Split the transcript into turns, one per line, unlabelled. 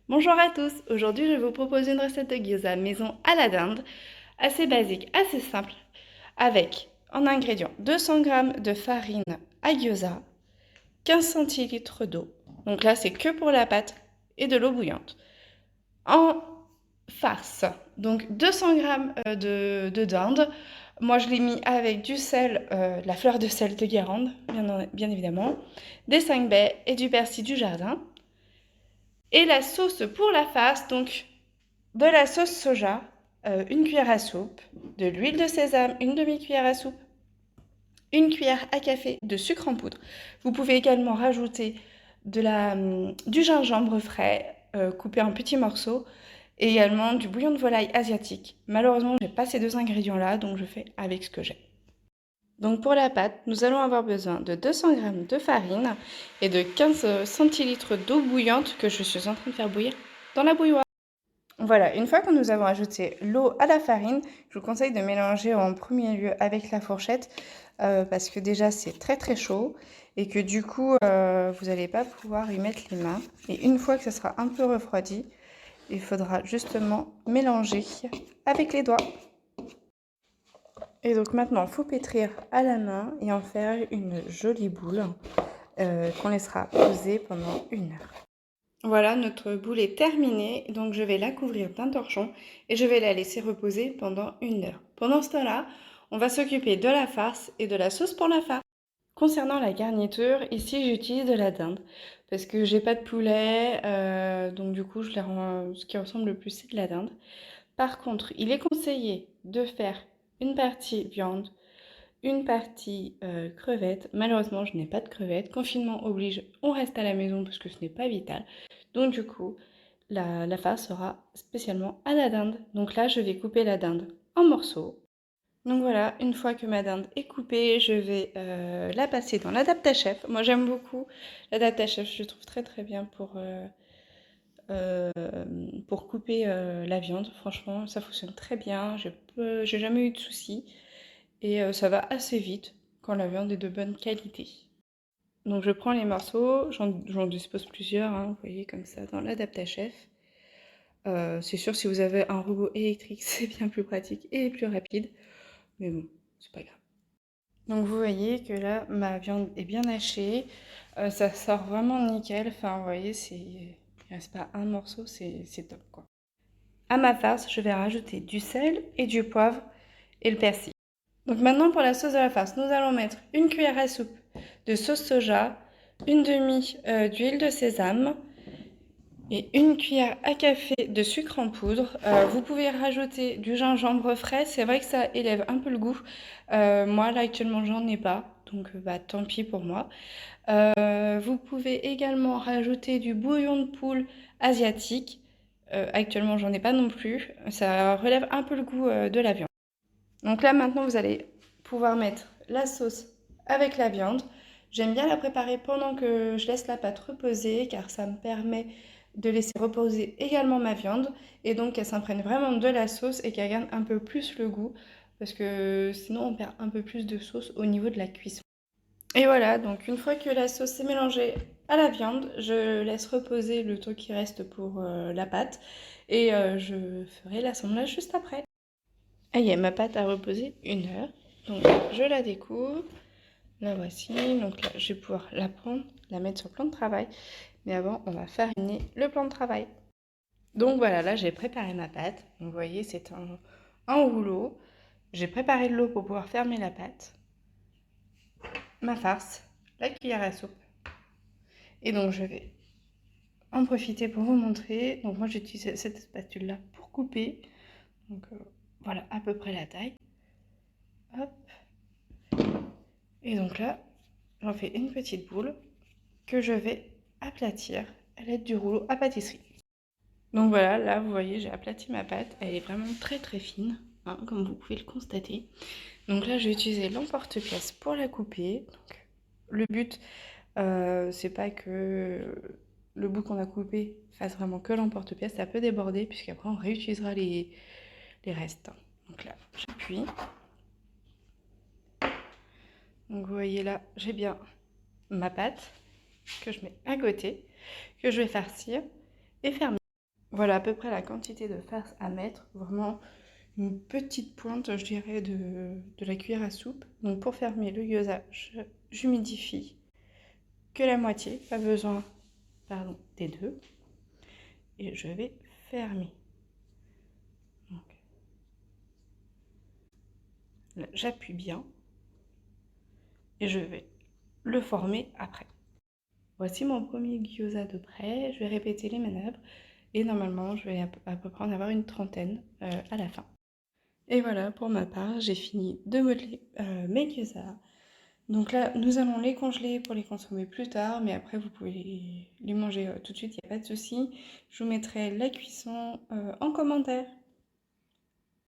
Bonjour à tous, aujourd'hui je vais vous proposer une recette de gyoza maison à la dinde, assez basique, assez simple, avec en ingrédients 200 g de farine à gyoza, 15 centilitres d'eau, donc là c'est que pour la pâte, et de l'eau bouillante. En farce, donc 200 g de dinde, moi je l'ai mis avec du sel, de la fleur de sel de Guérande, bien évidemment, des 5 baies et du persil du jardin. Et la sauce pour la farce, donc de la sauce soja, une cuillère à soupe, de l'huile de sésame, une demi-cuillère à soupe, une cuillère à café de sucre en poudre. Vous pouvez également rajouter du gingembre frais coupé en petits morceaux et également du bouillon de volaille asiatique. Malheureusement, je n'ai pas ces deux ingrédients-là, donc je fais avec ce que j'ai. Donc pour la pâte, nous allons avoir besoin de 200 g de farine et de 15 centilitres d'eau bouillante que je suis en train de faire bouillir dans la bouilloire. Voilà, une fois que nous avons ajouté l'eau à la farine, je vous conseille de mélanger en premier lieu avec la fourchette parce que déjà c'est très très chaud et que du coup vous n'allez pas pouvoir y mettre les mains. Et une fois que ça sera un peu refroidi, il faudra justement mélanger avec les doigts. Et donc maintenant, il faut pétrir à la main et en faire une jolie boule qu'on laissera poser pendant 1 heure. Voilà, notre boule est terminée, donc je vais la couvrir d'un torchon et je vais la laisser reposer pendant 1 heure. Pendant ce temps-là, on va s'occuper de la farce et de la sauce pour la farce. Concernant la garniture, ici j'utilise de la dinde parce que j'ai pas de poulet, donc du coup ce qui ressemble le plus c'est de la dinde. Par contre, il est conseillé de faire une partie viande, une partie crevettes. Malheureusement, je n'ai pas de crevettes. Confinement oblige, on reste à la maison parce que ce n'est pas vital. Donc du coup, la farce sera spécialement à la dinde. Donc là, je vais couper la dinde en morceaux. Donc voilà, une fois que ma dinde est coupée, je vais la passer dans l'adapta-chef. Moi, j'aime beaucoup l'adapta-chef, je trouve très très bien euh, pour couper la viande. Franchement, ça fonctionne très bien, j'ai jamais eu de soucis. Et ça va assez vite quand la viande est de bonne qualité. Donc je prends les morceaux, j'en dispose plusieurs, hein, vous voyez comme ça dans l'adapta-chef. C'est sûr si vous avez un robot électrique c'est bien plus pratique et plus rapide, mais bon, c'est pas grave. Donc vous voyez que là ma viande est bien hachée, ça sort vraiment nickel, enfin vous voyez il reste pas un morceau, c'est top quoi. À ma farce, je vais rajouter du sel et du poivre et le persil. Donc maintenant pour la sauce de la farce, nous allons mettre une cuillère à soupe de sauce soja, une demi d'huile de sésame et une cuillère à café de sucre en poudre. Vous pouvez rajouter du gingembre frais, c'est vrai que ça élève un peu le goût. Moi là actuellement j'en ai pas, donc bah, tant pis pour moi. Vous pouvez également rajouter du bouillon de poule asiatique. Actuellement j'en ai pas non plus, ça relève un peu le goût de la viande. Donc là, maintenant, vous allez pouvoir mettre la sauce avec la viande. J'aime bien la préparer pendant que je laisse la pâte reposer car ça me permet de laisser reposer également ma viande et donc qu'elle s'imprègne vraiment de la sauce et qu'elle garde un peu plus le goût parce que sinon on perd un peu plus de sauce au niveau de la cuisson. Et voilà, donc une fois que la sauce est mélangée à la viande, je laisse reposer le temps qui reste pour la pâte et je ferai l'assemblage juste après. Ah, y est, ma pâte a reposé 1 heure. Donc, je la découpe. La voici. Donc là, je vais pouvoir la prendre, la mettre sur le plan de travail. Mais avant, on va fariner le plan de travail. Donc voilà, là, j'ai préparé ma pâte. Donc, vous voyez, c'est un rouleau. J'ai préparé de l'eau pour pouvoir fermer la pâte. Ma farce, la cuillère à soupe. Et donc, je vais en profiter pour vous montrer. Donc, moi, j'utilise cette spatule-là pour couper. Donc, voilà à peu près la taille. Hop. Et donc là, j'en fais une petite boule que je vais aplatir à l'aide du rouleau à pâtisserie. Donc voilà, là vous voyez, j'ai aplati ma pâte. Elle est vraiment très très fine, hein, comme vous pouvez le constater. Donc là, je vais utiliser l'emporte-pièce pour la couper. Donc, le but, c'est pas que le bout qu'on a coupé fasse vraiment que l'emporte-pièce. Ça peut déborder, puisqu'après on réutilisera les restes. Donc là, j'appuie. Donc vous voyez là, j'ai bien ma pâte que je mets à côté, que je vais farcir et fermer. Voilà à peu près la quantité de farce à mettre, vraiment une petite pointe, je dirais, de la cuillère à soupe. Donc pour fermer le gyoza, j'humidifie que la moitié, pas besoin, pardon, des deux. Et je vais fermer. Donc, là, j'appuie bien et je vais le former après. Voici mon premier gyoza de près, je vais répéter les manœuvres et normalement je vais à peu près en avoir une trentaine à la fin. Et voilà, pour ma part, j'ai fini de modeler mes gyozas. Donc là, nous allons les congeler pour les consommer plus tard, mais après vous pouvez les manger tout de suite, il n'y a pas de souci. Je vous mettrai la cuisson en commentaire.